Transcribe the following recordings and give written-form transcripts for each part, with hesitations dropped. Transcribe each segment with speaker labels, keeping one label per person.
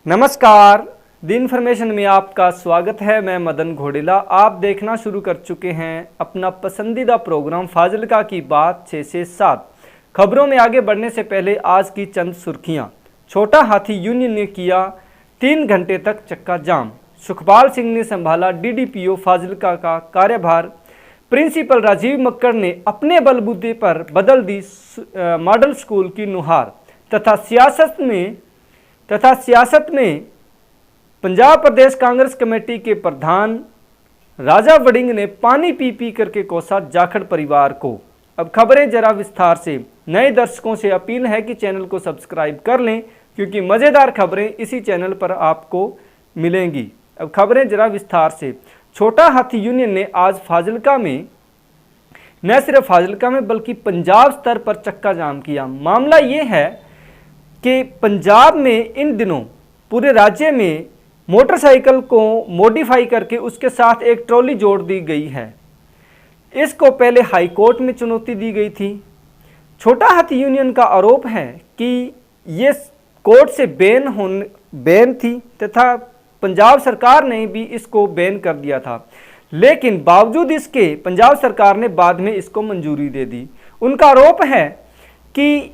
Speaker 1: नमस्कार, the information में आपका स्वागत है। मैं मदन घोड़ेला। आप देखना शुरू कर चुके हैं अपना पसंदीदा प्रोग्राम फाजिल्का की बात 6 से 7। खबरों में आगे बढ़ने से पहले आज की चंद सुर्खियां। छोटा हाथी यूनियन ने किया 3 घंटे तक चक्का जाम। सुखपाल सिंह ने संभाला डीडीपीओ फाजिल्का का कार्यभार। प्रिंसिपल राजीव मक्कड़ ने अपने बलबूते पर बदल दी मॉडल स्कूल की नुहार। तथा सियासत में पंजाब प्रदेश कांग्रेस कमेटी के प्रधान राजा वड़िंग ने पानी पी पी करके कोसा जाखड़ परिवार को। अब खबरें जरा विस्तार से। नए दर्शकों से अपील है कि चैनल को सब्सक्राइब कर लें, क्योंकि मज़ेदार खबरें इसी चैनल पर आपको मिलेंगी। अब खबरें जरा विस्तार से। छोटा हाथी यूनियन ने आज फाजिल्का में, न सिर्फ फाजिल्का में बल्कि पंजाब स्तर पर चक्का जाम किया। मामला ये है कि पंजाब में इन दिनों पूरे राज्य में मोटरसाइकिल को मॉडिफाई करके उसके साथ एक ट्रॉली जोड़ दी गई है। इसको पहले हाई कोर्ट में चुनौती दी गई थी। छोटा हाथी यूनियन का आरोप है कि ये कोर्ट से बैन थी तथा पंजाब सरकार ने भी इसको बैन कर दिया था, लेकिन बावजूद इसके पंजाब सरकार ने बाद में इसको मंजूरी दे दी। उनका आरोप है कि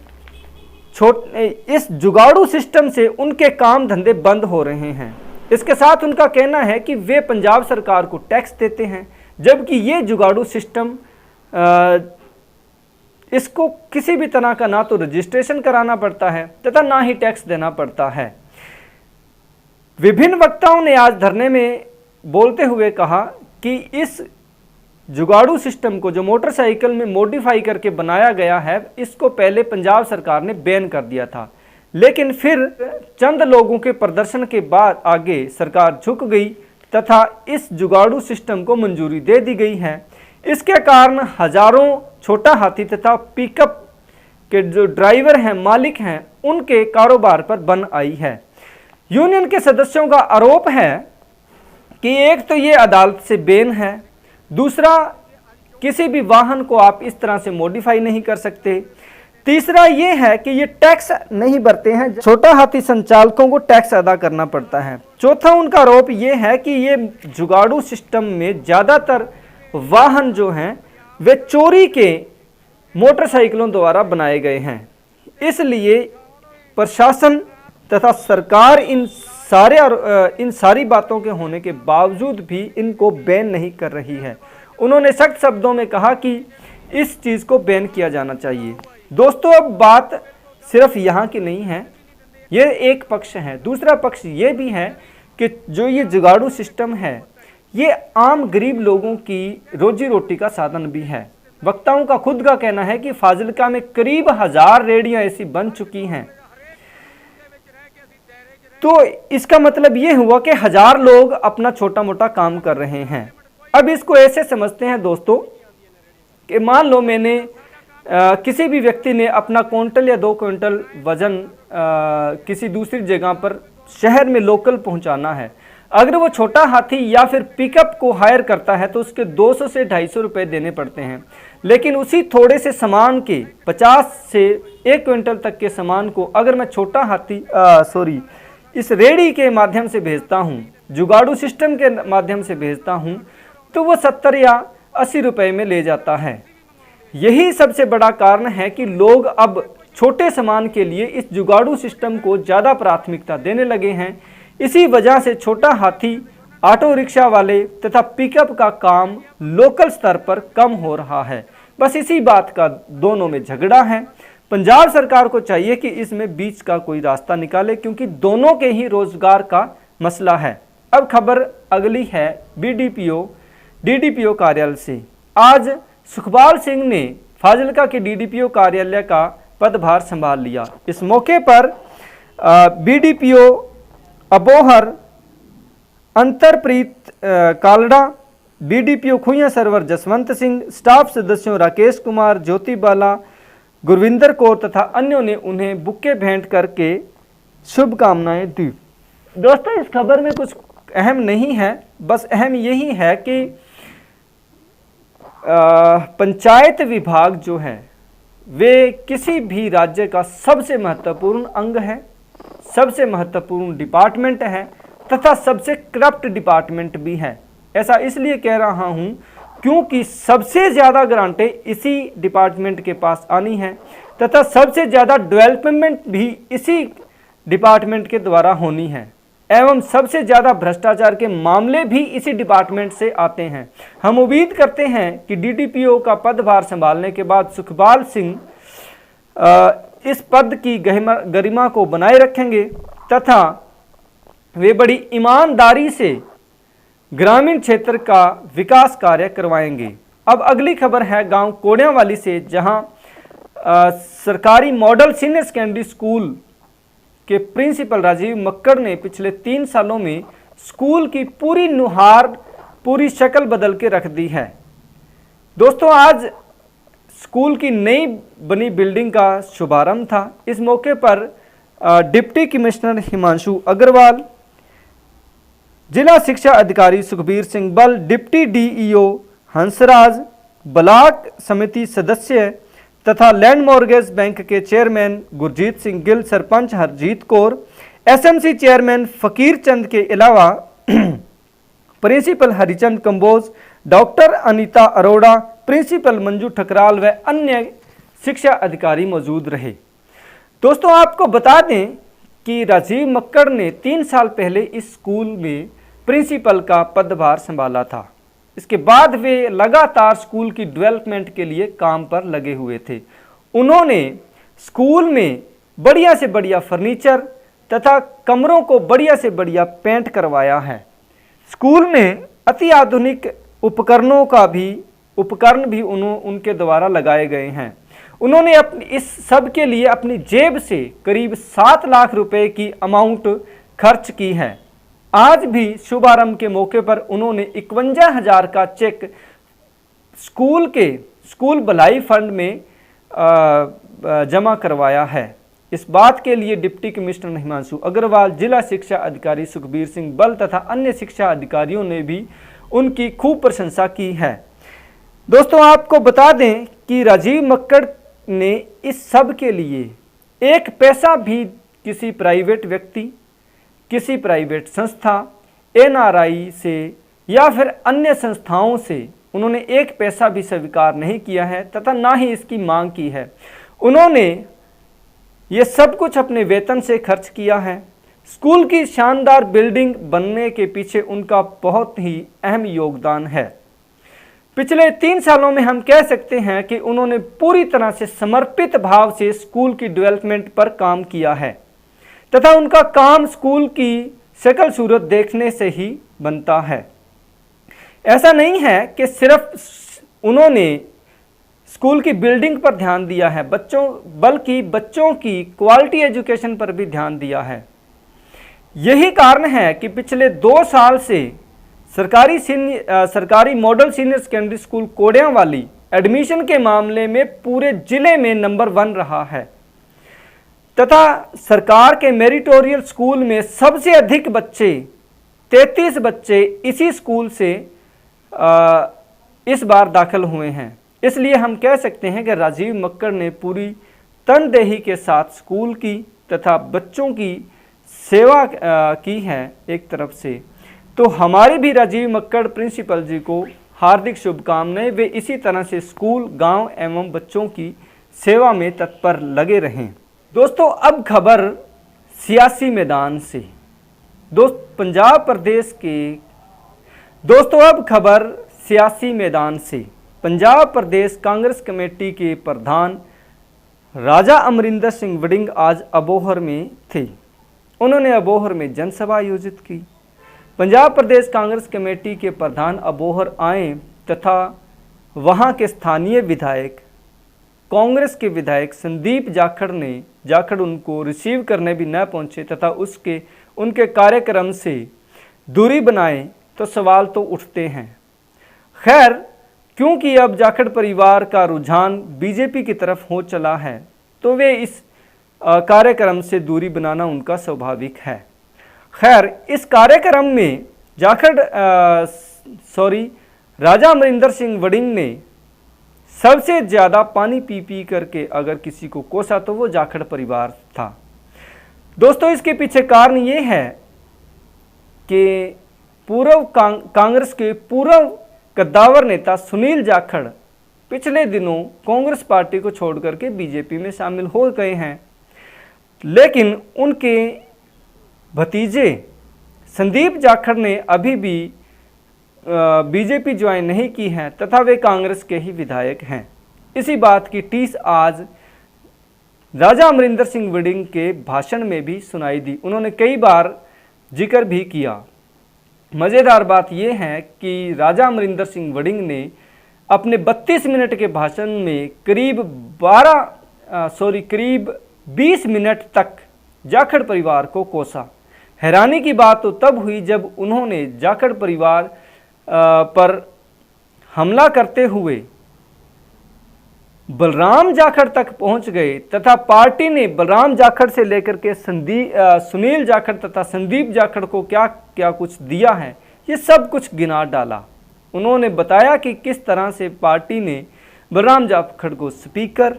Speaker 1: इस जुगाड़ू सिस्टम से उनके काम धंधे बंद हो रहे हैं। इसके साथ उनका कहना है कि वे पंजाब सरकार को टैक्स देते हैं, जबकि ये जुगाड़ू सिस्टम इसको किसी भी तरह का ना तो रजिस्ट्रेशन कराना पड़ता है तथा ना ही टैक्स देना पड़ता है। विभिन्न वक्ताओं ने आज धरने में बोलते हुए कहा कि इस जुगाड़ू सिस्टम को जो मोटरसाइकिल में मॉडिफाई करके बनाया गया है, इसको पहले पंजाब सरकार ने बैन कर दिया था, लेकिन फिर चंद लोगों के प्रदर्शन के बाद आगे सरकार झुक गई तथा इस जुगाड़ू सिस्टम को मंजूरी दे दी गई है। इसके कारण हजारों छोटा हाथी तथा पिकअप के जो ड्राइवर हैं, मालिक हैं, उनके कारोबार पर बन आई है। यूनियन के सदस्यों का आरोप है कि एक तो ये अदालत से बैन है, दूसरा किसी भी वाहन को आप इस तरह से मॉडिफाई नहीं कर सकते, तीसरा ये है कि ये टैक्स नहीं भरते हैं, छोटा हाथी संचालकों को टैक्स अदा करना पड़ता है। चौथा उनका आरोप ये है कि ये जुगाड़ू सिस्टम में ज़्यादातर वाहन जो हैं वे चोरी के मोटरसाइकिलों द्वारा बनाए गए हैं। इसलिए प्रशासन तथा सरकार इन सारी बातों के होने के बावजूद भी इनको बैन नहीं कर रही है। उन्होंने सख्त शब्दों में कहा कि इस चीज़ को बैन किया जाना चाहिए। दोस्तों, अब बात सिर्फ यहाँ की नहीं है, ये एक पक्ष है। दूसरा पक्ष ये भी है कि जो ये जुगाड़ू सिस्टम है, ये आम गरीब लोगों की रोजी रोटी का साधन भी है। वक्ताओं का खुद का कहना है कि फाजिल्का में करीब 1000 रेहड़ियाँ ऐसी बन चुकी हैं। तो इसका मतलब ये हुआ कि 1000 लोग अपना छोटा मोटा काम कर रहे हैं। अब इसको ऐसे समझते हैं दोस्तों कि मान लो मैंने किसी भी व्यक्ति ने अपना क्विंटल या 2 क्विंटल वजन किसी दूसरी जगह पर शहर में लोकल पहुंचाना है। अगर वो छोटा हाथी या फिर पिकअप को हायर करता है तो उसके 200 से 250 रुपये देने पड़ते हैं, लेकिन उसी थोड़े से सामान के 50 से 1 क्विंटल तक के सामान को अगर मैं छोटा हाथी इस रेहड़ी के माध्यम से भेजता हूँ, जुगाड़ू सिस्टम के माध्यम से भेजता हूँ, तो वो 70 या 80 रुपये में ले जाता है। यही सबसे बड़ा कारण है कि लोग अब छोटे सामान के लिए इस जुगाड़ू सिस्टम को ज़्यादा प्राथमिकता देने लगे हैं। इसी वजह से छोटा हाथी, ऑटो रिक्शा वाले तथा पिकअप का काम लोकल स्तर पर कम हो रहा है। बस इसी बात का दोनों में झगड़ा है। पंजाब सरकार को चाहिए कि इसमें बीच का कोई रास्ता निकाले, क्योंकि दोनों के ही रोजगार का मसला है। अब खबर अगली है डीडीपीओ कार्यालय से। आज सुखपाल सिंह ने फाजिल्का के डीडीपीओ कार्यालय का पदभार संभाल लिया। इस मौके पर BDPO Abohar Antarpreet Kalra, BDPO Khuian Sarwar Jaswant Singh, staff सदस्यों राकेश कुमार, ज्योति बाला, गुरविंदर कौर तथा अन्यों ने उन्हें बुक्के भेंट करके शुभकामनाएं दी। दोस्तों, इस खबर में कुछ अहम नहीं है, बस अहम यही है कि पंचायत विभाग जो है वे किसी भी राज्य का सबसे महत्वपूर्ण अंग है, सबसे महत्वपूर्ण डिपार्टमेंट है तथा सबसे करप्ट डिपार्टमेंट भी है। ऐसा इसलिए कह रहा हूं क्योंकि सबसे ज़्यादा ग्रांटें इसी डिपार्टमेंट के पास आनी है तथा सबसे ज़्यादा डेवलपमेंट भी इसी डिपार्टमेंट के द्वारा होनी है एवं सबसे ज़्यादा भ्रष्टाचार के मामले भी इसी डिपार्टमेंट से आते हैं। हम उम्मीद करते हैं कि डीडीपीओ का पदभार संभालने के बाद सुखपाल सिंह इस पद की गरिमा को बनाए रखेंगे तथा वे बड़ी ईमानदारी से ग्रामीण क्षेत्र का विकास कार्य करवाएंगे। अब अगली खबर है गांव कोड़ियावाली से, जहां सरकारी मॉडल सीनियर सेकेंडरी स्कूल के प्रिंसिपल राजीव मक्कड़ ने पिछले 3 सालों में स्कूल की पूरी नुहार, पूरी शक्ल बदल के रख दी है। दोस्तों, आज स्कूल की नई बनी बिल्डिंग का शुभारंभ था। इस मौके पर डिप्टी कमिश्नर हिमांशु अग्रवाल, जिला शिक्षा अधिकारी सुखबीर सिंह बल, डिप्टी डीईओ हंसराज, ब्लॉक समिति सदस्य तथा लैंड मॉर्गेज बैंक के chairman Gurjeet Singh Gill, sarpanch Harjeet Kaur, SMC chairman Fakir Chand के अलावा principal Harichand Kamboj, doctor Anita Arora, principal Manju Thakral व अन्य शिक्षा अधिकारी मौजूद रहे। दोस्तों, आपको बता दें कि राजीव मक्कड़ ने 3 साल पहले इस स्कूल में प्रिंसिपल का पदभार संभाला था। इसके बाद वे लगातार स्कूल की डेवलपमेंट के लिए काम पर लगे हुए थे। उन्होंने स्कूल में बढ़िया से बढ़िया फर्नीचर तथा कमरों को बढ़िया से बढ़िया पेंट करवाया है। स्कूल में अति आधुनिक उपकरण भी उनके द्वारा लगाए गए हैं। उन्होंने इस सब के लिए अपनी जेब से करीब 7 लाख रुपए की अमाउंट खर्च की है। आज भी शुभारंभ के मौके पर उन्होंने 51,000 का चेक स्कूल भलाई फंड में जमा करवाया है। इस बात के लिए डिप्टी कमिश्नर हिमांशु अग्रवाल, जिला शिक्षा अधिकारी सुखबीर सिंह बल तथा अन्य शिक्षा अधिकारियों ने भी उनकी खूब प्रशंसा की है। दोस्तों, आपको बता दें कि राजीव मक्कड़ ने इस सब के लिए एक पैसा भी किसी प्राइवेट व्यक्ति, किसी प्राइवेट संस्था, एनआरआई से या फिर अन्य संस्थाओं से उन्होंने एक पैसा भी स्वीकार नहीं किया है तथा ना ही इसकी मांग की है। उन्होंने ये सब कुछ अपने वेतन से खर्च किया है। स्कूल की शानदार बिल्डिंग बनने के पीछे उनका बहुत ही अहम योगदान है। पिछले 3 सालों में हम कह सकते हैं कि उन्होंने पूरी तरह से समर्पित भाव से स्कूल की डेवलपमेंट पर काम किया है तथा उनका काम स्कूल की शक्ल सूरत देखने से ही बनता है। ऐसा नहीं है कि सिर्फ उन्होंने स्कूल की बिल्डिंग पर ध्यान दिया है, बल्कि बच्चों की क्वालिटी एजुकेशन पर भी ध्यान दिया है। यही कारण है कि पिछले 2 साल से सरकारी model senior secondary school Kodiyawali admission के मामले में पूरे जिले में नंबर 1 रहा है तथा सरकार के मेरिटोरियल स्कूल में सबसे अधिक बच्चे 33 बच्चे इसी स्कूल से इस बार दाखिल हुए हैं। इसलिए हम कह सकते हैं कि राजीव मक्कड़ ने पूरी तनदेही के साथ स्कूल की तथा बच्चों की सेवा की है एक तरफ से। तो हमारी भी राजीव मक्कड़ प्रिंसिपल जी को हार्दिक शुभकामनाएं। वे इसी तरह से स्कूल, गांव एवं बच्चों की सेवा में तत्पर लगे रहें। दोस्तों, अब खबर सियासी मैदान से। अब खबर सियासी मैदान से। पंजाब प्रदेश कांग्रेस कमेटी के प्रधान राजा अमरिंदर सिंह वड़िंग आज अबोहर में थे। उन्होंने अबोहर में जनसभा आयोजित की। पंजाब प्रदेश कांग्रेस कमेटी के प्रधान अबोहर आए तथा वहां के स्थानीय विधायक, कांग्रेस के विधायक संदीप जाखड़ उनको रिसीव करने भी न पहुंचे तथा उनके कार्यक्रम से दूरी बनाए तो सवाल तो उठते हैं। खैर, क्योंकि अब जाखड़ परिवार का रुझान बीजेपी की तरफ हो चला है तो वे इस कार्यक्रम से दूरी बनाना उनका स्वाभाविक है। खैर, इस कार्यक्रम में राजा अमरिंदर सिंह वड़िंग ने सबसे ज़्यादा पानी पी करके अगर किसी को कोसा तो वो जाखड़ परिवार था। दोस्तों, इसके पीछे कारण ये है कि पूर्व कांग्रेस के पूर्व कद्दावर नेता सुनील जाखड़ पिछले दिनों कांग्रेस पार्टी को छोड़कर के बीजेपी में शामिल हो गए हैं, लेकिन उनके भतीजे संदीप जाखड़ ने अभी भी बीजेपी ज्वाइन नहीं की है तथा वे कांग्रेस के ही विधायक हैं। इसी बात की टीस आज राजा अमरिंदर सिंह वड़िंग के भाषण में भी सुनाई दी। उन्होंने कई बार जिक्र भी किया। मज़ेदार बात यह है कि राजा अमरिंदर सिंह वड़िंग ने अपने 32 मिनट के भाषण में करीब 20 मिनट तक जाखड़ परिवार को कोसा। हैरानी की बात तो तब हुई जब उन्होंने जाखड़ परिवार पर हमला करते हुए बलराम जाखड़ तक पहुंच गए तथा पार्टी ने बलराम जाखड़ से लेकर के सुनील जाखड़ तथा संदीप जाखड़ को क्या क्या कुछ दिया है, ये सब कुछ गिना डाला। उन्होंने बताया कि किस तरह से पार्टी ने बलराम जाखड़ को स्पीकर,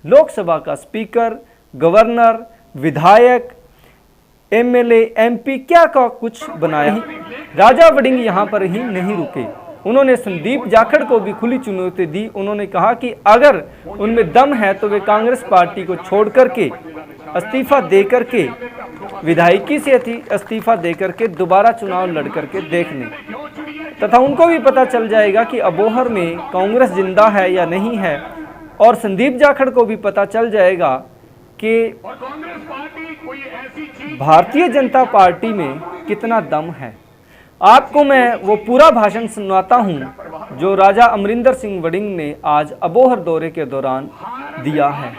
Speaker 1: लोकसभा का स्पीकर, गवर्नर, विधायक, एमएलए, एमपी क्या का कुछ बनाया। राजा वड़िंग यहाँ पर ही नहीं रुके, उन्होंने संदीप जाखड़ को भी खुली चुनौती दी। उन्होंने कहा कि अगर उनमें दम है तो वे कांग्रेस पार्टी को छोड़ करके इस्तीफा दे करके, विधायकी से इस्तीफा दे करके दोबारा चुनाव लड़ करके देख लें, तथा उनको भी पता चल जाएगा कि अबोहर में कांग्रेस जिंदा है या नहीं है, और संदीप जाखड़ को भी पता चल जाएगा कि भारतीय जनता पार्टी में कितना दम है। आपको मैं वो पूरा भाषण सुनाता हूं जो राजा अमरिंदर सिंह वड़िंग ने आज अबोहर दौरे के दौरान दिया है।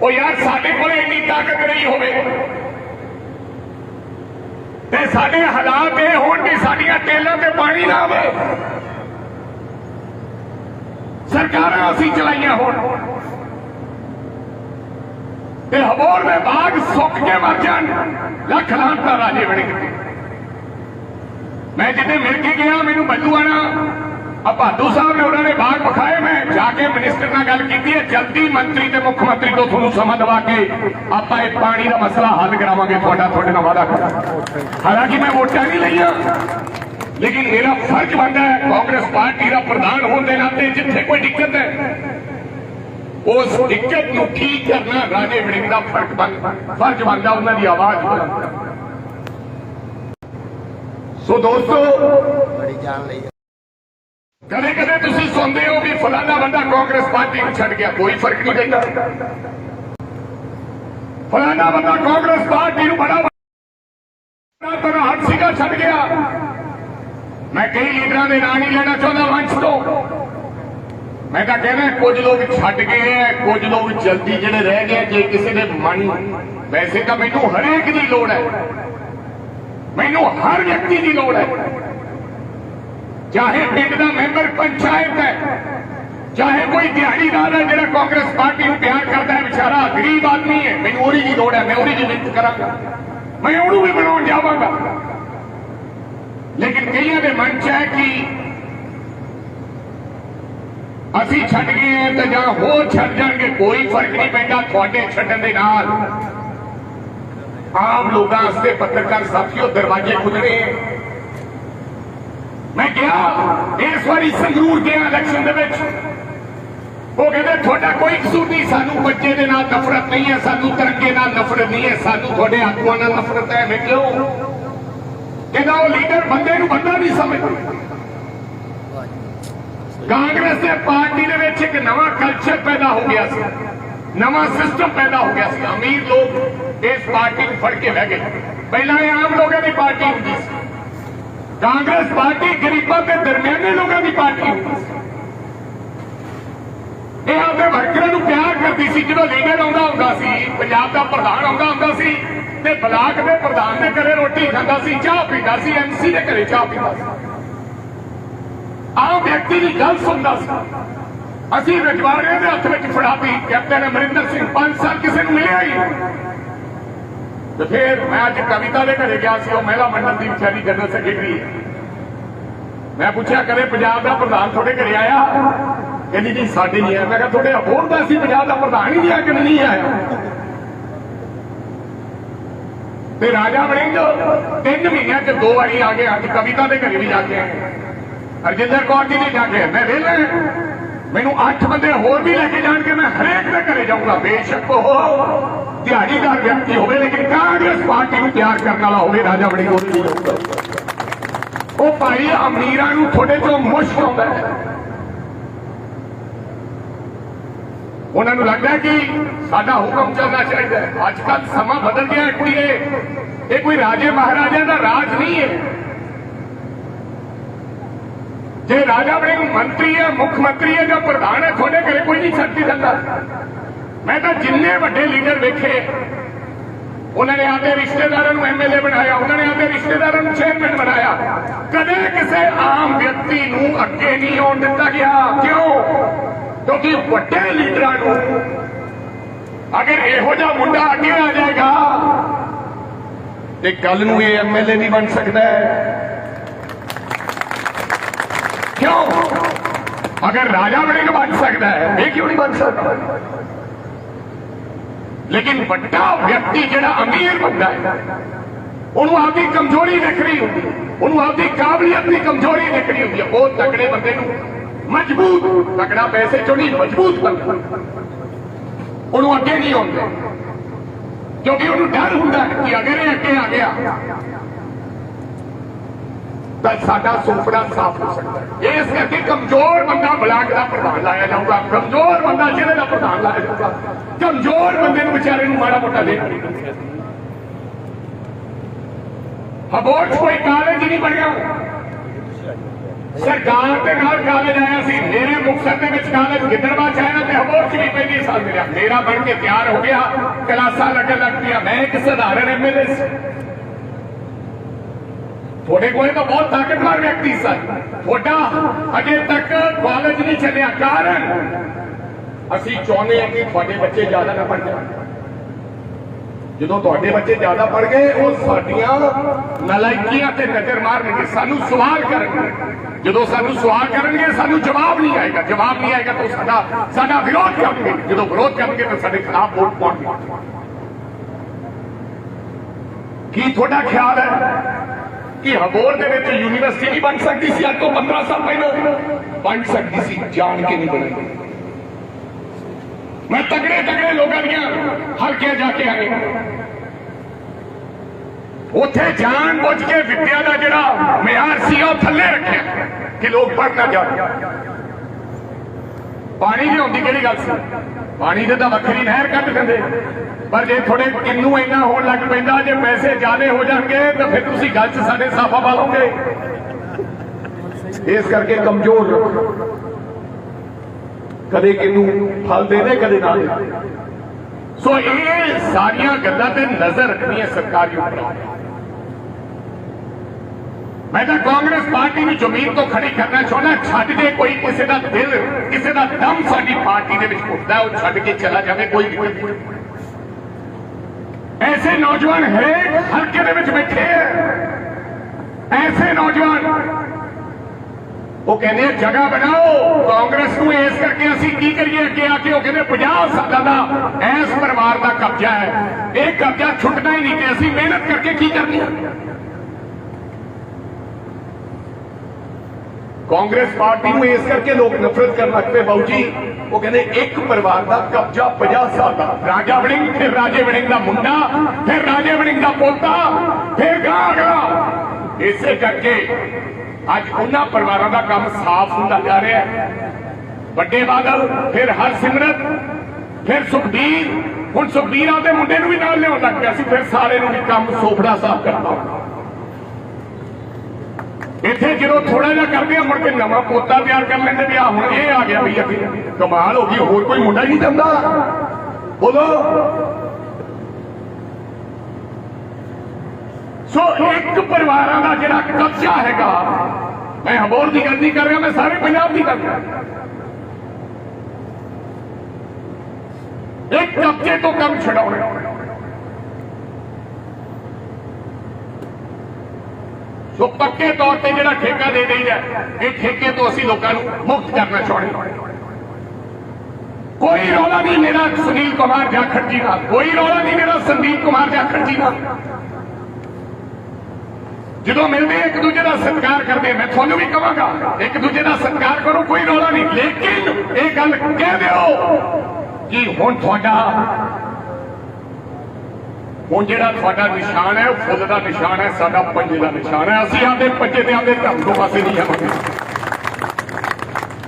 Speaker 2: ओ यार, साडे कोल इतनी ताकत नहीं होवे ते साडे हालात ये होण कि साडियां टेलां ते पानी ना आवे, सरकारां असीं चलाइयां होण ते अबोहर दे बाग सुक के मर जाण। लख लानत राजे वड़िंग। मैं जिन्हें मिल के गया, मैनू बल्लू आना भादू साहब ने उन्होंने बाग विखाए। मैं जाके मिनिस्टर नाल गल कीती है, जल्दी मंत्री ते मुख्य मंत्री को तुहानू समा दवा के आपां इह पानी का मसला हल करावांगे। तुहाडे नाल वादा कर, हालांकि मैं वोटां नहीं लईआं, लेकिन मेरा फर्ज बनता है कांग्रेस पार्टी का प्रधान होने के नाते जिथे कोई दिक्कत है उस दिक्कत को ठीक करना राजे वड़िंग का फर्ज बनता, उन्होंने आवाज बुलंद। सो दोस्तों, कदे कदे तुसीं सुनते हो कि फलाना बंदा कांग्रेस पार्टी को छड़ गया, कोई फर्क नहीं पैंदा। फलाना बंदा कांग्रेस पार्टी को बड़ा हट सीगा छड़ गया। मैं कई लीडर के नाम नहीं लेना चाहता मंच तो, मैं तो कहना कुछ लोग छड़ गए हैं, कुछ लोग जल्दी जिहड़े रह गए। जे किसी ने मन, वैसे तो मैनू हरेक की लोड़ है, मैनू हर व्यक्ति की लोड़ है, चाहे पिंड का मैंबर पंचायत है, चाहे कोई दिहाड़ीदार है जो कांग्रेस पार्टी को प्यार करता है, बेचारा गरीब आदमी है, मैनू उहदी की लोड़ है, मैं उहदी की मिन्नत करांगा, मैं उहनू भी बनाउण जावांगा। लेकिन कईयां दे मन च है कि असीं छड्ड गए हैं तो जां होर छड्ड जाणगे, कोई फर्क नहीं पैंदा तुहाडे छड्डण दे नाल। आम लोगों वास्ते पत्रकार साथियों दरवाजे खुलने। मैं गया इस बारी संगरूर गया इलेक्शन दे विच, वो कहते थोड़ा कोई कसूर नहीं, सानू बच्चे दे नाल नफरत नहीं है, सानू तिरंगे नाल नफरत नहीं है, सानू थोड़े आगुआं नाल नफरत है। मैं क्यों कहता वो लीडर बंदे नूं बंदा नहीं समझदा। कांग्रेस ने पार्टी दे विच एक नवा कल्चर पैदा हो गया सी, नवा सिस्टम पैदा हो गया सी। अमीर लोग इस पार्टी को फड़ के बह गए, पहला आम लोगों की पार्टी होती सी, कांग्रेस पार्टी गरीबों के दरमियाने लोगों की पार्टी होती सी। यह अपने वर्करों को प्यार करती सी। जो लीडर आउंदा हुंदा सी, पंजाब का प्रधान आउंदा हुंदा सी ते ब्लाक के प्रधान के घरे रोटी खांदा सी, चाह पींदा सी, एमसी के घरे चाह पींदा सी, आम व्यक्ति की गल सुनता सी। असीं रजवाड़ियां दे हत्थ विच फड़ाती कैप्टन अमरिंदर सिंह 5 साल किसी को मिलिया ही। तो फिर मैं अज कविता के घरे गया सी, महिला मंडल की बेचारी जनरल सैकटरी है। मैं पूछा कदे पंजाब का प्रधान थोड़े घरे आया? कहती जी साडे नहीं आया। मैं कहा थोड़े होर दा सी पंजाब का प्रधान ही नहीं आया कि नहीं आया? ਤੇ ਰਾਜਾ ਵੜਿੰਗ 3 ਮਹੀਨਿਆਂ ਚ 2 ਵਾਰੀ ਆ ਗਏ। ਅੱਜ ਕਵਿਤਾ ਦੇ ਘਰੇ ਵੀ ਜਾ ਕੇ ਆਏ, ਹਰਜਿੰਦਰ ਕੌਰ ਜੀ ਨੇ ਜਾ ਕੇ। ਮੈਂ ਵਿਹਲਾ, ਮੈਨੂੰ 8 ਬੰਦੇ ਹੋਰ ਵੀ ਲੈ ਕੇ ਜਾਣਗੇ, ਮੈਂ ਹਰੇਕ ਦੇ ਘਰੇ ਜਾਊਂਗਾ। ਬੇਸ਼ੱਕ ਉਹ ਦਿਹਾੜੀਦਾਰ ਵਿਅਕਤੀ ਹੋਵੇ, ਲੇਕਿਨ ਕਾਂਗਰਸ ਪਾਰਟੀ ਨੂੰ ਤਿਆਰ ਕਰਨ ਵਾਲਾ ਹੋਵੇ, ਰਾਜਾ ਵੜਿੰਗ ਉਹਦੇ ਲਈ ਜਾਊਗਾ। ਉਹ ਭਾਈ ਅਮੀਰਾਂ ਨੂੰ ਤੁਹਾਡੇ ਚੋਂ ਮੁਸ਼ਕ ਆਉਂਦਾ ਹੈ। ਉਹਨਾਂ ਨੂੰ ਲੱਗਦਾ ਕਿ ਸਾਡਾ ਹੁਕਮ ਚੱਲਣਾ ਚਾਹੀਦਾ ਹੈ। ਅੱਜ ਕੱਲ੍ਹ ਸਮਾਂ ਬਦਲ ਗਿਆ ਕੁੜੀਏ, ਇਹ ਕੋਈ ਰਾਜੇ ਮਹਾਰਾਜਾ ਦਾ ਰਾਜ ਨਹੀਂ ਹੈ। ਜੇ ਰਾਜਾ ਵੜਿੰਗ ਮੰਤਰੀ ਹੈ, ਮੁੱਖ ਮੰਤਰੀ ਹੈ ਜਾਂ ਪ੍ਰਧਾਨ ਹੈ, ਤੁਹਾਡੇ ਘਰੇ ਕੋਈ ਨਹੀਂ ਛੱਡ ਦਿੰਦਾ। ਮੈਂ ਤਾਂ ਜਿੰਨੇ ਵੱਡੇ ਲੀਡਰ ਵੇਖੇ, ਉਹਨਾਂ ਨੇ ਆਪਦੇ ਰਿਸ਼ਤੇਦਾਰਾਂ ਨੂੰ ਐਮਐਲਏ ਬਣਾਇਆ, ਉਹਨਾਂ ਨੇ ਆਪਦੇ ਰਿਸ਼ਤੇਦਾਰਾਂ ਨੂੰ ਚੇਅਰਮੈਨ ਬਣਾਇਆ। ਕਦੇ ਕਿਸੇ ਆਮ ਵਿਅਕਤੀ ਨੂੰ ਅੱਗੇ ਨਹੀਂ ਆਉਣ ਦਿੱਤਾ ਗਿਆ। ਕਿਉਂ? ਕਿਉਂਕਿ ਵੱਡੇ ਲੀਡਰਾਂ ਨੂੰ ਅਗਰ ਇਹੋ ਜਿਹਾ ਮੁੰਡਾ ਅੱਗੇ ਆ ਜਾਏਗਾ ਤੇ ਕੱਲ ਨੂੰ ਇਹ ਐਮਐਲਏ ਨਹੀਂ ਬਣ ਸਕਦਾ। ਕਿਉਂ? ਅਗਰ ਰਾਜਾ ਵੜਿੰਗ ਬਣ ਸਕਦਾ ਹੈ, ਇਹ ਕਿਉਂ ਨਹੀਂ ਬਣ ਸਕਦਾ? ਲੇਕਿਨ ਵੱਡਾ ਵਿਅਕਤੀ ਜਿਹੜਾ ਅਮੀਰ ਬੰਦਾ ਹੈ, ਉਹਨੂੰ ਆਪਦੀ ਕਮਜ਼ੋਰੀ ਦਿਖਣੀ ਹੁੰਦੀ, ਉਹਨੂੰ ਆਪਦੀ ਕਾਬਲੀਅਤ ਦੀ ਕਮਜ਼ੋਰੀ ਦਿਖਣੀ ਹੁੰਦੀ ਹੈ। ਉਹ ਤਕੜੇ ਬੰਦੇ ਨੂੰ ਮਜ਼ਬੂਤ, ਤਕੜਾ ਪੈਸੇ ਚੋਂ ਨਹੀਂ, ਮਜ਼ਬੂਤ ਬੰਦਾ ਉਹਨੂੰ ਅੱਗੇ ਨਹੀਂ ਆਉਂਦੇ, ਕਿਉਂਕਿ ਉਹਨੂੰ ਡਰ ਹੁੰਦਾ ਹੈ ਕਿ ਅਗਰ ਇਹ ਅੱਗੇ ਆ ਗਿਆ ਤਾਂ ਸਾਡਾ ਸੁਪਨਾ ਸਾਫ਼ ਹੋ ਸਕਦਾ ਹੈ। ਇਸ ਕਰਕੇ ਕਮਜ਼ੋਰ ਬੰਦਾ ਬਲਾਕ ਦਾ ਪ੍ਰਧਾਨ ਲਾਇਆ ਜਾਊਗਾ, ਕਮਜ਼ੋਰ ਬੰਦਾ ਜ਼ਿਲ੍ਹੇ ਦਾ ਪ੍ਰਧਾਨ ਲਾਇਆ ਜਾਊਗਾ। ਕਮਜ਼ੋਰ ਬੰਦੇ ਨੂੰ ਵਿਚਾਰੇ ਨੂੰ ਮਾੜਾ ਮੋਟਾ ਦੇ ਹਬੋਰ ਚ ਕੋਈ ਕਾਲਜ ਨਹੀਂ ਬਣਿਆ, ਸਰਕਾਰ ਦੇ ਨਾਲ ਕਾਲਜ ਆਇਆ ਸੀ। ਮੇਰੇ ਮੁਕਤਸਰ ਦੇ ਵਿੱਚ ਕਾਲਜ ਗਿੱਦੜਬਾਹ ਚ ਆਇਆ ਤੇ ਹਬੋਰ ਚ ਵੀ ਪਹਿਲੀ ਸਾਲ ਮਿਲਿਆ। ਮੇਰਾ ਬਣ ਕੇ ਤਿਆਰ ਹੋ ਗਿਆ, ਕਲਾਸਾਂ ਲੱਗਣ ਲੱਗ ਪਈਆਂ। ਮੈਂ ਇੱਕ ਸਧਾਰਨ ਐਮਐਲਏ ਸੀ, ਤੁਹਾਡੇ ਕੋਲ ਤਾਂ ਬਹੁਤ ਤਾਕਤਵਰ ਵਿਅਕਤੀ ਸਨ। ਤੁਹਾਡਾ ਅਜੇ ਤੱਕ ਕਾਲਜ ਨਹੀਂ ਚੱਲਿਆ। ਕਾਰਨ ਅਸੀਂ ਚਾਹੁੰਦੇ ਹਾਂ ਕਿ ਤੁਹਾਡੇ ਬੱਚੇ ਜ਼ਿਆਦਾ ਨਾ ਪੜ੍ਹ ਜਾਣ। ਜਦੋਂ ਤੁਹਾਡੇ ਬੱਚੇ ਜ਼ਿਆਦਾ ਪੜ੍ਹ ਗਏ, ਉਹ ਸਾਡੀਆਂ ਨਲਾਇਕੀਆਂ ਤੇ ਨਜ਼ਰ ਮਾਰਨਗੇ, ਸਾਨੂੰ ਸਵਾਲ ਕਰਨਗੇ। ਜਦੋਂ ਸਾਨੂੰ ਸਵਾਲ ਕਰਨਗੇ, ਸਾਨੂੰ ਜਵਾਬ ਨਹੀਂ ਆਏਗਾ। ਜਵਾਬ ਨਹੀਂ ਆਏਗਾ ਤਾਂ ਸਾਡਾ ਵਿਰੋਧ ਕਰਨਗੇ। ਜਦੋਂ ਵਿਰੋਧ ਕਰਨਗੇ ਤਾਂ ਸਾਡੇ ਖਿਲਾਫ ਵੋਟ ਪਾਉਣਗੇ। ਕੀ ਤੁਹਾਡਾ ਖਿਆਲ ਹੈ ਕਿ ਹਬੋਰ ਦੇ ਵਿੱਚ ਯੂਨੀਵਰਸਿਟੀ ਨਹੀਂ ਬਣ ਸਕਦੀ ਸੀ? ਅੱਜ ਤੋਂ 15 ਸਾਲ ਪਹਿਲਾਂ ਬਣ ਸਕਦੀ ਸੀ, ਜਾਣ ਕੇ ਨਹੀਂ ਬਣੀ। ਮੈਂ ਤਗੜੇ ਲੋਕਾਂ ਦੀਆਂ ਹਲਕੇ ਜਾ ਕੇ ਆਏ, ਉੱਥੇ ਜਾਣ ਬੁੱਝ ਕੇ ਵਿੱਦਿਆ ਦਾ ਜਿਹੜਾ ਮਿਆਰ ਸੀ ਉਹ ਥੱਲੇ ਰੱਖਿਆ ਕਿ ਲੋਕ ਪੜ੍ਹ ਨਾ ਜਾਣ। ਪਾਣੀ ਨਹੀਂ ਆਉਂਦੀ, ਕਿਹੜੀ ਗੱਲ ਸੀ? ਪਾਣੀ ਦੇ ਤਾਂ ਵੱਖਰੀ ਨਹਿਰ ਕੱਢ ਦਿੰਦੇ, ਪਰ ਜੇ ਥੋੜੇ ਕਿੰਨੂ ਇੰਨਾ ਹੋਣ ਲੱਗ ਪੈਂਦਾ, ਜੇ ਪੈਸੇ ਜ਼ਿਆਦੇ ਹੋ ਜਾਣਗੇ ਤਾਂ ਫਿਰ ਤੁਸੀਂ ਗੱਲ 'ਚ ਸਾਡੇ ਸਾਫਾ ਪਾ ਲਓਗੇ। ਇਸ ਕਰਕੇ ਕਮਜ਼ੋਰ ਰਹੋ, ਕਦੇ ਕਿੰਨੂ ਫਲ ਦੇ ਦੇ, ਕਦੇ ਨਾ ਦੇ। ਸੋ ਇਹ ਸਾਰੀਆਂ ਗੱਲਾਂ ਤੇ ਨਜ਼ਰ ਰੱਖਣੀ ਹੈ ਸਰਕਾਰੀ ਉੱਪਰ। ਮੈਂ ਤਾਂ ਕਾਂਗਰਸ ਪਾਰਟੀ ਨੂੰ ਜ਼ਮੀਨ ਤੋਂ ਖੜੀ ਕਰਨਾ ਚਾਹੁੰਦਾ। ਛੱਡ ਦੇ ਕੋਈ ਕਿਸੇ ਦਾ ਦਿਲ, ਕਿਸੇ ਦਾ ਦਮ ਸਾਡੀ ਪਾਰਟੀ ਦੇ ਵਿੱਚ ਘੁੱਟਦਾ, ਉਹ ਛੱਡ ਕੇ ਚਲਾ ਜਾਵੇ, ਕੋਈ ਦਿੱਕਤ ਨਹੀਂ। ਐਸੇ ਨੌਜਵਾਨ ਹਰੇਕ ਹਲਕੇ ਦੇ ਵਿੱਚ ਬੈਠੇ ਹੈ। ਐਸੇ ਨੌਜਵਾਨ ਉਹ ਕਹਿੰਦੇ ਜਗ੍ਹਾ ਬਣਾਓ ਕਾਂਗਰਸ ਨੂੰ। ਇਸ ਕਰਕੇ ਅਸੀਂ ਕੀ ਕਰੀਏ ਅੱਗੇ ਆ ਕੇ? ਉਹ ਕਹਿੰਦੇ 50 ਸਾਲਾਂ ਦਾ ਇਸ ਪਰਿਵਾਰ ਦਾ ਕਬਜ਼ਾ ਹੈ, ਇਹ ਕਬਜ਼ਾ ਛੁੱਟਣਾ ਹੀ ਨਹੀਂ ਤੇ ਅਸੀਂ ਮਿਹਨਤ ਕਰਕੇ ਕੀ ਕਰਨੀ ਹੈ? ਕਾਂਗਰਸ ਪਾਰਟੀ ਨੂੰ ਇਸ ਕਰਕੇ ਲੋਕ ਨਫ਼ਰਤ ਕਰਨ ਲੱਗ ਪਏ ਬਾਊ ਜੀ। ਉਹ ਕਹਿੰਦੇ ਇੱਕ ਪਰਿਵਾਰ ਦਾ ਕਬਜ਼ਾ 50 ਸਾਲ ਦਾ, ਰਾਜਾ ਵੜਿੰਗ, ਫਿਰ ਰਾਜੇ ਵੜਿੰਗ ਦਾ ਮੁੰਡਾ, ਫਿਰ ਰਾਜੇ ਵੜਿੰਗ ਦਾ ਪੋਤਾ, ਫਿਰ ਗਾਂ ਅਗਲਾ। ਇਸੇ ਕਰਕੇ ਅੱਜ ਉਹਨਾਂ ਪਰਿਵਾਰਾਂ ਦਾ ਕੰਮ ਸਾਫ਼ ਹੁੰਦਾ ਜਾ ਰਿਹਾ ਹੈ। ਵੱਡੇ ਬਾਦਲ, ਫਿਰ ਹਰਸਿਮਰਤ, ਫਿਰ ਸੁਖਬੀਰ, ਹੁਣ ਸੁਖਬੀਰ ਆਪਦੇ ਮੁੰਡੇ ਨੂੰ ਵੀ ਨਾਲ ਲਿਆਉਣ ਲੱਗ ਪਿਆ ਸੀ। ਫਿਰ ਸਾਰੇ ਨੂੰ ਵੀ ਕੰਮ ਸੋਫੜਾ ਸਾਫ਼ ਕਰਨਾ। ਇੱਥੇ ਜਦੋਂ ਥੋੜਾ ਜਿਹਾ ਕਰਦੇ ਆ, ਮੁੜ ਕੇ ਨਵਾਂ ਪੋਤਾ ਤਿਆਰ ਕਰ ਲੈਂਦੇ ਵੀ ਆ ਹੁਣ ਇਹ ਆ ਗਿਆ ਬਈ ਅੱਗੇ। ਕਮਾਲ ਹੋ ਗਈ, ਹੋਰ ਕੋਈ ਮੁੰਡਾ ਹੀ ਨਹੀਂ ਜਾਂਦਾ। ਬੋਲੋ। ਸੋ ਇੱਕ ਪਰਿਵਾਰਾਂ ਦਾ ਜਿਹੜਾ ਕਬਜ਼ਾ ਹੈਗਾ, ਮੈਂ ਹਬੋਰ ਦੀ ਗੱਲ ਨਹੀਂ ਕਰ ਰਿਹਾ, ਮੈਂ ਸਾਰੇ ਪੰਜਾਬ ਦੀ ਗੱਲ ਕਰ ਰਿਹਾ। ਇੱਕ ਕਬਜ਼ੇ ਤੋਂ ਕੰਮ ਛਡਾਉਣਾ। ਸੋ ਪੱਕੇ ਤੌਰ ਤੇ ਜਿਹੜਾ ਠੇਕਾ ਦੇ ਦੇਈਦਾ, ਇਹ ਠੇਕੇ ਤੋਂ ਅਸੀਂ ਲੋਕਾਂ ਨੂੰ ਮੁਕਤ ਕਰਨਾ ਚਾਹੁੰਦੇ ਹਾਂ। ਕੋਈ ਰੌਲਾ ਨਹੀਂ ਮੇਰਾ ਸੁਨੀਲ ਕੁਮਾਰ ਜਾਖੜ ਜੀ ਨਾਲ, ਕੋਈ ਰੌਲਾ ਨਹੀਂ ਮੇਰਾ ਸੰਦੀਪ ਕੁਮਾਰ ਜਾਖੜ ਜੀ ਨਾਲ। जो मिलते एक दूजे का सत्कार करते, मैं थोनू भी कहांगा एक दूजे का सत्कार करो, कोई रौला नहीं, लेकिन एक गल कह दो कि हुण तुहाडा हुण जिहड़ा तुहाडा निशान है फुल का निशान है, साडा पंजे का निशान है। असीं आदे पंजे ते आदे धर्म तो पासे नहीं जावांगे,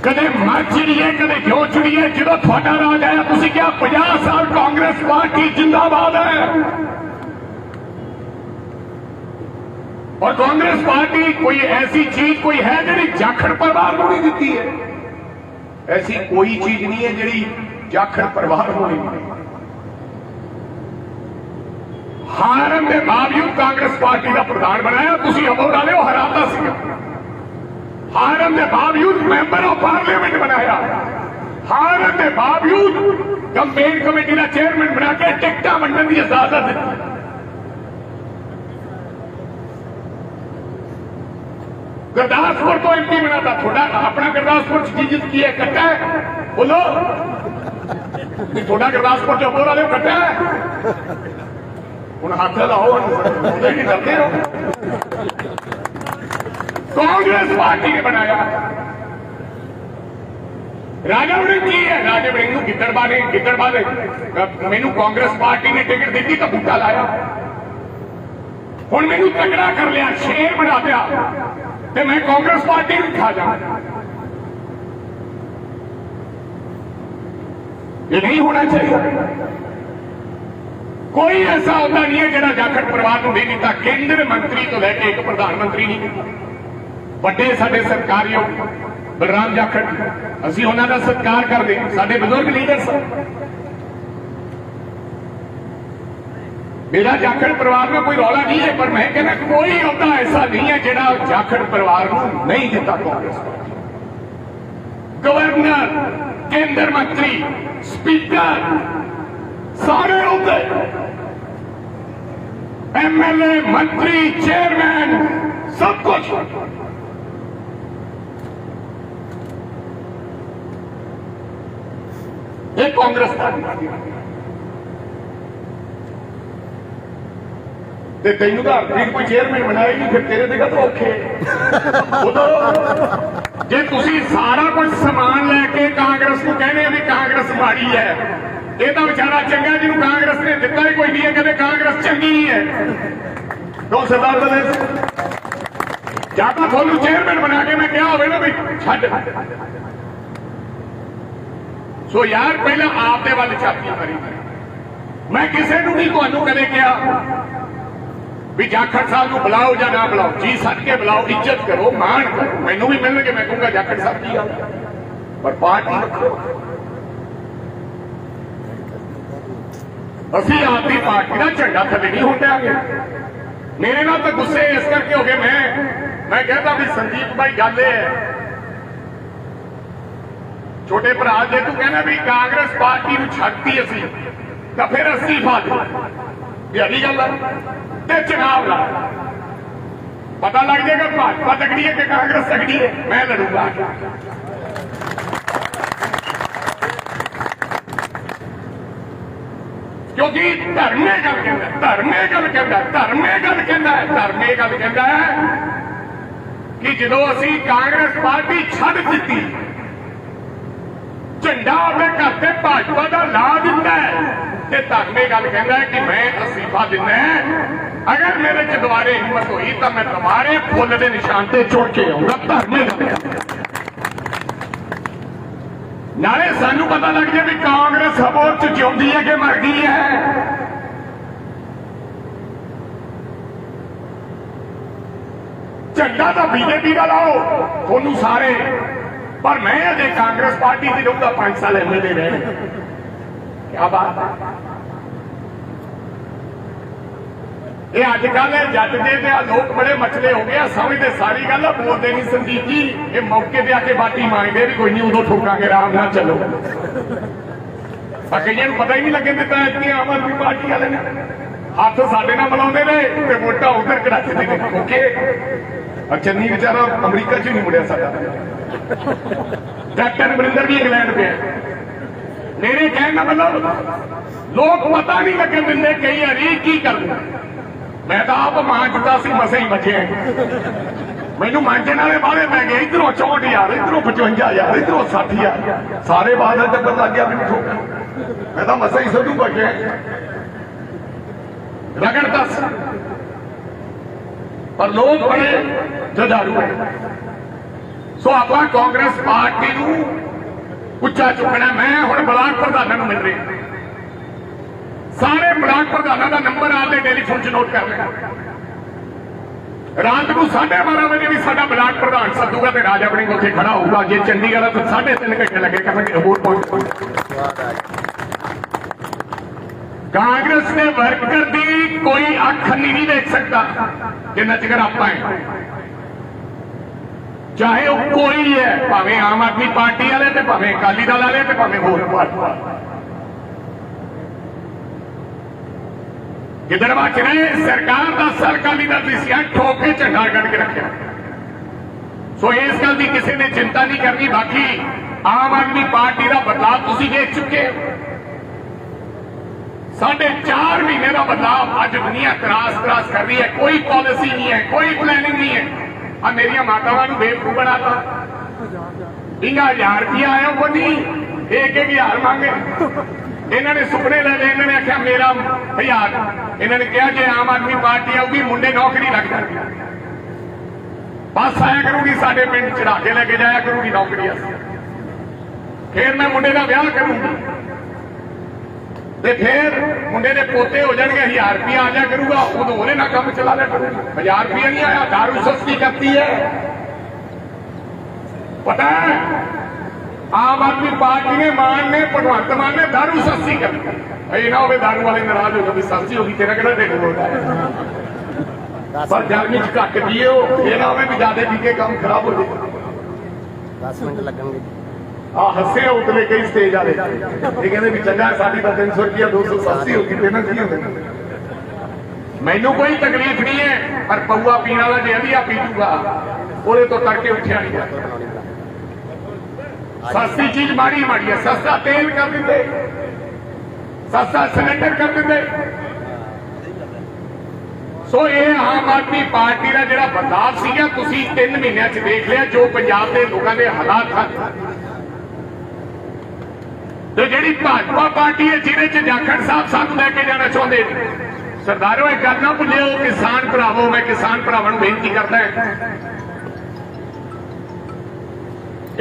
Speaker 2: कदे मर चिड़िए कदे क्यों चिड़िए। जो तुहाडा राज आया तुसीं क्या 50 साल कांग्रेस पार्टी जिंदाबाद है, और कांग्रेस पार्टी कोई ऐसी चीज कोई है जी जाखड़ परिवार को नहीं दी है, ऐसी कोई चीज नहीं है जी जाखड़ परिवार को नहीं। हारन के बावजूद कांग्रेस पार्टी का प्रधान बनाया, तुम अबोर वाले हो हराता सी। हारन के बावजूद मैंबर ऑफ पार्लियामेंट बनाया, हारन के बावजूद कैंपेन कमेटी का चेयरमैन बना के टिकटा वंडन की इजाजत दी। गुरदासपुर तो एमपी बनाता, थोड़ा अपना गुरदासपुर चीज की है कट्टा है, बोलो थोड़ा गुरदासपुर जो बोल रहे हो कट्टा है, हूं हाथ लाओ नहीं डरते हो। कांग्रेस पार्टी ने बनाया, राजा वड़िंग की है, राजा वड़िंग को गिद्दड़बा ने मैनू कांग्रेस पार्टी ने टिकट दी तो बूटा लाया, हुण मैनू तगड़ा कर लिया, शेर बना दिया, तो मैं कांग्रेस पार्टी भी खा जाऊं। ये नहीं होना चाहिए। कोई ऐसा होता नहीं है जिहड़ा जाखड़ परिवार को नहीं दिता। केंद्र मंत्री तो लैके एक प्रधानमंत्री नहीं, बड़े साडे सरकारी बलराम जाखड़, असीं उन्हां दा सत्कार करदे, साडे बुजुर्ग लीडर सन। मेरा जाखड़ परिवार में कोई रौला नहीं है, पर मैं कहना कोई होता ऐसा नहीं है जिहड़ा जाखड़ परिवार को नहीं दिता कांग्रेस पार्टी। गवर्नर, केंद्र मंत्री, स्पीकर, सारे होते, एमएलए, मंत्री, चेयरमैन, सब कुछ ये कांग्रेस पार्टी। ते तेनू तो हरप्रीत कोई चेयरमैन बनाया नहीं, फिर तेरे देगा तो औखे जे तुसी सारा कुछ समान लैके कांग्रेस को कहने भी कांग्रेस माड़ी है, ये तो बेचारा चंगा जिन्होंने कांग्रेस ने दिता ही कोई नहीं है, कहते कांग्रेस चंगी नहीं है। तो सरदार दलेस ज्यादा थोनू चेयरमैन बना के मैं क्या हो ना भी छड़। सो यार पहले आपके वाल छाती मारी, मैं किसी को नहीं तुहानू कदे कहा भी जाखड़ साहब को बुलाओ या ना बुलाओ, जी सद के बुलाओ, इज्जत करो, मान करो, मैनू भी मिल के मैं कहूंगा जाखड़ साहब की आ, पर पार्टी असी आपकी पार्टी का झंडा थले नहीं होने आगे। मेरे नाल तो गुस्से इस करके हो गए, मैं कहता भी संजीव भाई गल है छोटे भरा जे तू कहना भी कांग्रेस पार्टी को छड्डती असी तो फिर अस्तीफा दे, यही गल है, चुनाव ला पता लग जाएगा भाजपा तगड़ी है कि कांग्रेस तगड़ी है, मैं लड़ूंगा। क्योंकि धर्म ये गल कहता है, धर्म ये गल कहता है, धर्म ये गल कहता है, धर्म ये गल कहता है कि जो असी कांग्रेस पार्टी छड्ड दित्ती, झंडा अपने घर से भाजपा का ला दिता है, तो धर्म ये गल कहता है कि मैं अस्तीफा दिना है। अगर मेरे च दोबारे हिम्मत हुई तो मैं दोबारे फुल के निशान से चुड़ के आऊंगा। धर्म ये गल नाले सानू पता लग जाए भी कांग्रेस अबोर च जिउंदी है कि मर गई है। झंडा तो बीजेपी का लाओ थोनू सारे, पर मैं अजे कांग्रेस पार्टी की रहूंगा 5 साल एमएलए रहे। क्या बात है, ये अजकल जज दे लोग बड़े मचले हो गए, समझते सारी गल बोलते नहीं। संदीप जी ये मौके पे आके बाटी मांगते भी कोई नहीं, उदो ठोकांगे, आराम ना चलो। कई पता ही नहीं लगे दिता इतनी आम आदमी पार्टी वाले ने हाथ साडे नाल मिलाउंदे ने ते वोटां उधर कढ़ाते ने। ओके चन्नी बेचारा अमरीका च नहीं मुड़िया साडा, कैप्टन अमरिंदर भी इंग्लैंड पे है। मेरे कहने का मतलब लोग पता नहीं लगन दिंदे कई हरी की करना। मैं तो आप मांजता सी मसे ही बचे मैनू मांजन वाले बाले पै गए इधरों 64,000 इधरों 55,000 इधरों 60,000 सारे बादल टक्कर लग गया मैनू ठोकर मैं तो मसा ही सदू बचे रगड़ता पर लोग बड़े जुझारू है सो आप कांग्रेस पार्टी नू उच्चा चुकना मैं हुण ब्लाक प्रधानां नूं मिल रहा सारे ब्लाक प्रधानों का नंबर आपके टेलीफोन च नोट कर लेना रात को 12:30 बजे भी साडा ब्लाक प्रधान सदूगा तो राजा अपनी उत्थे खड़ा होगा जे चंडीगढ़ तो 3.5 घंटे लगे करनगे होर कांग्रेस ने वर्कर की कोई अख नहीं देख सकता जिन्ना चिकर आप चाहे वो कोई है भावें आम आदमी पार्टी वाले ते भावें अकाली दल वाले ते भावें होर पार्टी गिदड़वा च रहे सरकार का सर अकाली दल की सी ठोक के झंडा कट के रखे सो इस गल की किसी ने चिंता नहीं करनी बाकी आम आदमी पार्टी का बदलाव तुम देख चुके 4.5 महीने का बदलाव अज दुनिया त्रास कर रही है कोई पॉलिसी नहीं है कोई प्लैनिंग नहीं है अब मेरिया मातावां नूं बेवकूफ बनाता 10,000 रुपया आया वो नहीं 1,000 मांगे इन्होंने सुपने ले ले इन्होंने आख्या मेरा 1000 इन्होंने कहा जे आम आदमी पार्टी आऊगी मुंडे नौकरी लग जाएगी बस आया करूंगी साडे पिंड चढ़ा के लेके जाया करूंगी नौकरी फिर मैं मुंडे का ब्याह करूंगी फिर मुंडे के पोते हो जाएंगे 1000 रुपया आ जाया करूंगा उदों ओहदे नाल काम चला लिया करूंगा 1000 रुपया नहीं आया दारू सस्ती करती है पता है आम आदमी पार्टी ने मान ने भगवंत मान ने दारू सस्ती कर दी ना हो दारू वाले नाराज हो गए सस्ती होगी तेरा कहना ढिड बोलता है पर गर्मी घट पिए ये ना हो भी ज्यादा पी के काम खराब हो जाए
Speaker 3: 10 मिनट लगेंगे
Speaker 2: हसे उतले कई स्टेज वाले ये कहते भी चंगा साड़ी का 300 रुपया 200 सस्ती होगी देना की होगा मैनू कोई तकलीफ नहीं है पर पौआ पीने वाला जे अधिया पीजूगा वो तो तड़के उठिया नहीं सस्ती चीज माड़ी माड़ी है सस्ता तेल कर देंगे सस्ता सिलेंडर कर देंगे सो ये आम आदमी पार्टी का जो बदलाव सीगा तुसी 3 महीनों च देख लिया जो पंजाब के लोगों के हालात हैं तो जी भाजपा पार्टी है जिन्हें जाखड़ साहब सानू लैके जाना चाहते हैं सरदारों एक गल ना भुलियो किसान भरावो मैं किसान भरावां नूं बेनती करदा है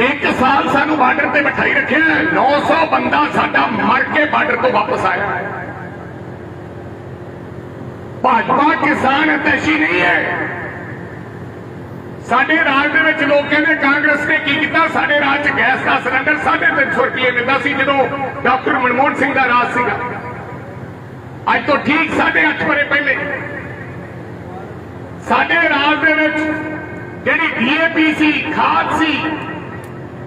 Speaker 2: 1 साल सानू बार्डर पे बिठाई रखे 900 बंदा साडा मर के बार्डर तो वापस आया भाजपा किसान हितैषी नहीं है साडे राज दे विच लोग कहते कांग्रेस ने की किया साडे राज च गैस का सिलेंडर 350 रुपये मिलता सी जदों डॉक्टर मनमोहन सिंह का राज सीगा अज तो ठीक 8.5 बरे पहले साडे राज दे विच जिहड़ी DAP सी खाद सी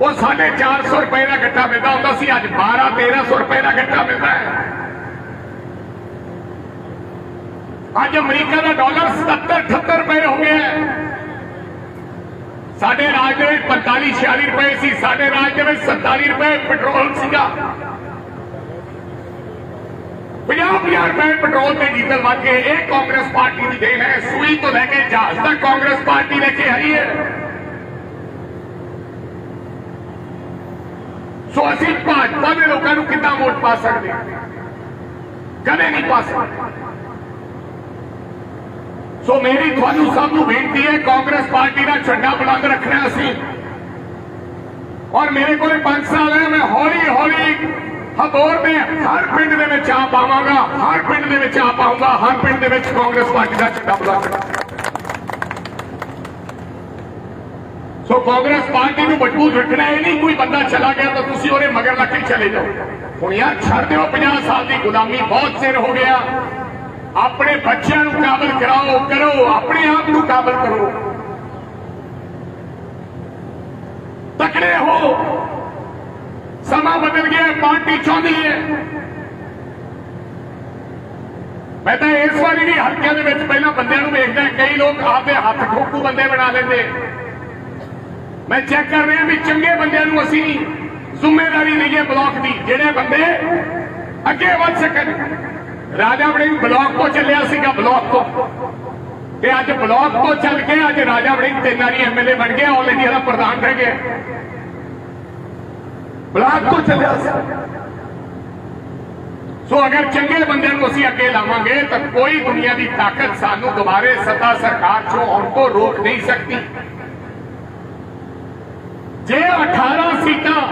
Speaker 2: वो 450 रुपए का गट्टा मिलता होता सी अज 1200-1300 रुपए का गट्टा मिलता है अज अमरीका का डॉलर 77-78 रुपए हो गया है साडे राज के 45-46 रुपए सी साडे राज के 47 रुपए पेट्रोल सीगा 50-50 रुपए पेट्रोल ते डीजल बढ़ गए एक कांग्रेस पार्टी की देन है सुई तो लेके जहाज तक कांग्रेस पार्टी लेके आई है सो असी भाजपा के लोगों को कितना वोट पा सकते कदे नहीं पा सकते सो मेरी थानू सब नूं बेनती है कांग्रेस पार्टी का झंडा बुलंद रखना असी और मेरे को 5 साल है मैं हौली हौली हदौर में हर पिंड दे विच आ पावांगा हर पिंड दे विच आ पाऊंगा हर पिंड दे विच कांग्रेस पार्टी का झंडा बुलंद सो कांग्रेस पार्टी को मजबूत रखना है नहीं कोई बंदा चला गया तो तुसी ओरे मगर लग के चले जाओ हुण यार छड़ दो 50 साल की गुलामी बहुत चिर हो गया अपने बच्चों को काबिल कराओ करो अपने आप को काबिल करो तकड़े हो समा बदल गया पार्टी चाहती है मैं तो इस बारी भी हल्के के पहला बंदे वेखदा कई लोग आपके हाथ ठोकू बंदे बना लेंगे मैं चेक कर रहा भी चंगे बंदे असी जिम्मेदारी नहीं है ब्लॉक की जेडे बंदे अगे बढ़ सकन ਰਾਜਾ ਵੜਿੰਗ ਬਲਾਕ ਤੋਂ ਚੱਲਿਆ ਸੀਗਾ, ਬਲਾਕ ਤੋਂ, ਤੇ ਅੱਜ ਬਲਾਕ ਤੋਂ ਚੱਲ ਕੇ ਅੱਜ ਰਾਜਾ ਵੜਿੰਗ 3 ਵਾਰੀ ਐਮਐਲਏ ਬਣ ਗਿਆ, ਆਲ ਇੰਡੀਆ ਦਾ ਪ੍ਰਧਾਨ ਰਹਿ ਗਿਆ। ਬਲਾਕ ਤੋਂ ਚੱਲਿਆ ਸੀ। ਸੋ ਅਗਰ ਚੰਗੇ ਬੰਦਿਆਂ ਨੂੰ ਅਸੀਂ ਅੱਗੇ ਲਾਵਾਂਗੇ ਤਾਂ ਕੋਈ ਦੁਨੀਆ ਦੀ ਤਾਕਤ ਸਾਨੂੰ ਦੁਬਾਰੇ ਸੱਤਾ ਸਰਕਾਰ ਚੋਂ ਆਉਣ ਤੋਂ ਰੋਕ ਨਹੀਂ ਸਕਦੀ। ਜੇ 18 ਸੀਟਾਂ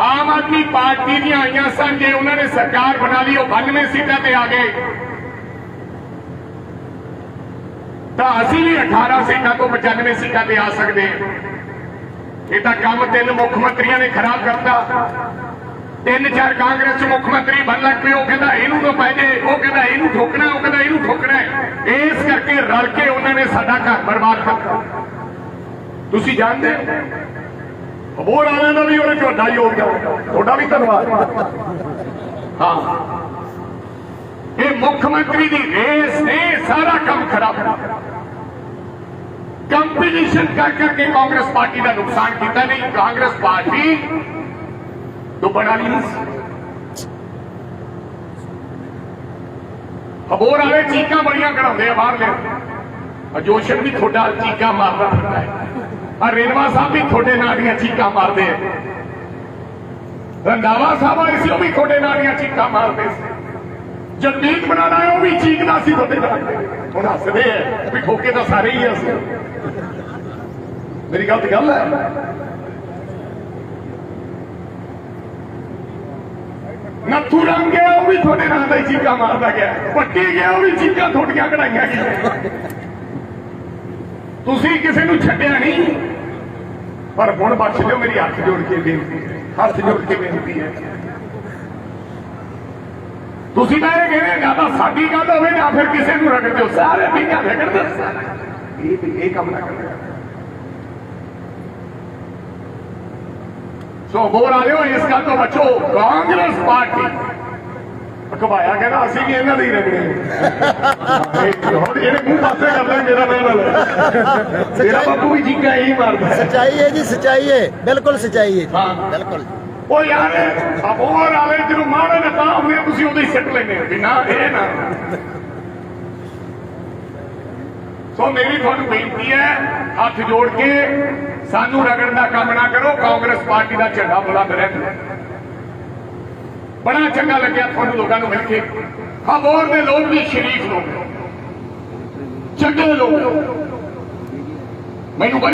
Speaker 2: ਆਮ ਆਦਮੀ ਪਾਰਟੀ ਦੀਆਂ ਆਈਆਂ ਸਨ, ਜੇ ਉਹਨਾਂ ਨੇ ਸਰਕਾਰ ਬਣਾ ਲਈ, ਉਹ 92 ਸੀਟਾਂ ਤੇ ਆ ਗਏ, ਤਾਂ ਅਸੀਂ ਵੀ 18 ਸੀਟਾਂ ਤੋਂ 95 ਸੀਟਾਂ ਤੇ ਆ ਸਕਦੇ ਹਾਂ। ਇਹ ਤਾਂ ਕੰਮ 3 ਮੁੱਖ ਮੰਤਰੀਆਂ ਨੇ ਖਰਾਬ ਕਰਤਾ। 3-4 ਕਾਂਗਰਸ ਮੁੱਖ ਮੰਤਰੀ ਬਣ ਲੱਗ ਪਏ, ਉਹ ਕਹਿੰਦਾ ਇਹਨੂੰ ਤਾਂ ਪੈ ਜੇ, ਉਹ ਕਹਿੰਦਾ ਇਹਨੂੰ ਠੋਕਣਾ, ਉਹ ਕਹਿੰਦਾ ਇਹਨੂੰ ਠੋਕਣਾ। ਇਸ ਕਰਕੇ ਰਲ ਕੇ ਉਹਨਾਂ ਨੇ ਸਾਡਾ ਘਰ ਬਰਬਾਦ ਕਰਤਾ। ਤੁਸੀਂ ਜਾਣਦੇ ਹੋਰ ਆਲਿਆਂ ਦਾ ਵੀ ਉਹਨੇ ਤੁਹਾਡਾ ਯੋਗਦਾਨ, ਤੁਹਾਡਾ ਵੀ ਧੰਨਵਾਦ। ਹਾਂ, ਇਹ ਮੁੱਖ ਮੰਤਰੀ ਦੀ ਰੇਸ ਨੇ ਸਾਰਾ ਕੰਮ ਖਰਾਬ ਕੀਤਾ। ਕੰਪੀਟੀਸ਼ਨ ਕਰ ਕਰਕੇ ਕਾਂਗਰਸ ਪਾਰਟੀ ਦਾ ਨੁਕਸਾਨ ਕੀਤਾ। ਨਹੀਂ, ਕਾਂਗਰਸ ਪਾਰਟੀ ਤੋਂ ਬਣਾ ਨਹੀਂ ਸੀ। ਹੋਰ ਆਲੇ ਚੀਕਾਂ ਬੜੀਆਂ ਕਢਾਉਂਦੇ ਆ ਬਾਹਰਲੇ। ਜੋਸ਼ਨ ਵੀ ਤੁਹਾਡਾ ਚੀਕਾਂ ਮਾਰਦਾ ਫਿਰਦਾ ਹੈ। ਆ ਰੇਨਵਾ ਸਾਹਿਬ ਵੀ ਤੁਹਾਡੇ ਨਾਲ ਦੀਆਂ ਚੀਕਾਂ ਮਾਰਦੇ ਆ। ਰੰਧਾਵਾ ਸਾਹਿਬ ਆਏ ਸੀ, ਉਹ ਵੀ ਤੁਹਾਡੇ ਨਾਲ ਦੀਆਂ ਚੀਕਾਂ ਮਾਰਦੇ ਸੀ। ਜਗਦੀਪ ਬਣਾਣਾ ਉਹ ਵੀ ਚੀਕਦਾ ਸੀ ਤੁਹਾਡੇ ਨਾਲ। ਹੁਣ ਹੱਸਦੇ ਆ ਵੀ ਠੋਕੇ ਤਾਂ ਸਾਰੇ ਹੀ ਅਸੀਂ। ਮੇਰੀ ਗਲਤ ਗੱਲ ਹੈ। ਨੱਥੂ ਰੰਗ ਗਿਆ, ਉਹ ਵੀ ਤੁਹਾਡੇ ਨਾਲ ਦਾ ਹੀ ਚੀਕਾਂ ਮਾਰਦਾ ਗਿਆ। ਪੱਟੀ ਗਿਆ, ਉਹ ਵੀ ਚੀਕਾਂ ਤੁਹਾਡੀਆਂ ਕਢਾਈਆਂ ਗਈਆਂ। ਤੁਸੀਂ ਕਿਸੇ ਨੂੰ ਛੱਡਿਆ ਨਹੀਂ। ਪਰ ਹੁਣ ਬਖਸ਼ ਲਿਓ, ਮੇਰੀ ਹੱਥ ਜੋੜ ਕੇ ਬੇਨਤੀ ਹੈ, ਹੱਥ ਜੋੜ ਕੇ ਬੇਨਤੀ ਹੈ। ਤੁਸੀਂ ਤਾਂ ਇਹ ਕਹਿੰਦੇ ਜਾਂ ਤਾਂ ਸਾਡੀ ਗੱਲ ਹੋਵੇ ਜਾਂ ਫਿਰ ਕਿਸੇ ਨੂੰ ਰਗੜ ਦਿਓ। ਸਾਰੇ ਪੀਆਂ ਰਗੜ ਦਿਓ। ਇਹ ਕੰਮ ਨਾ ਕਰੋ। ਸੋ ਹੋਰ ਆਇਓ, ਇਸ ਗੱਲ ਤੋਂ ਬਚੋ। ਕਾਂਗਰਸ ਪਾਰਟੀ ਘਵਾਇਆ ਕਹਿੰਦਾ ਅਸੀਂ ਵੀ ਇਹਨਾਂ ਦੇ ਹੀ ਰਗੜੇ। ਹੁਣ ਇਹਨੇ ਮੂੰਹ ਪਾਸੇ ਕਰ ਲੈ ਮੇਰਾ ਨਾਲ। ਤੇਰਾ ਬਾਪੂ ਵੀ ਜੀਗਾ ਇਹੀ ਮਾਰਦਾ।
Speaker 3: सच्चाई है जी, सच्चाई है, बिल्कुल सच्चाई है।
Speaker 2: हाँ।
Speaker 3: बिल्कुल।
Speaker 2: ਉਹ ਯਾਰ ਹੋਰ ਆਲੇ ਜਿਹਨੂੰ ਮਾਰੇ ਨੇ ਤਾਂ ਉਹਨੇ ਤੁਸੀਂ ਉਹਦੇ ਸਿੱਟ ਲੈਣੇ ਵੀ ਨਾ ਇਹ ਨਾ। ਸੋ ਮੇਰੀ ਤੁਹਾਨੂੰ ਬੇਨਤੀ ਹੈ, ਹੱਥ ਜੋੜ ਕੇ ਸਾਨੂੰ ਰਗੜਨ ਦਾ ਕੰਮ ਨਾ ਕਰੋ। ਕਾਂਗਰਸ ਪਾਰਟੀ ਦਾ ਝੰਡਾ ਬੁਲੰਦ ਰਹਿੰਦਾ। ਬੜਾ ਚੰਗਾ ਲੱਗਿਆ ਤੁਹਾਨੂੰ ਲੋਕਾਂ ਨੂੰ ਮਿਲ ਕੇ। ਹਬੋਰ ਦੇ ਲੋਕ ਵੀ ਸ਼ਰੀਫ ਲੋਕ, ਚੰਗੇ ਲੋਕ, ਮੈਨੂੰ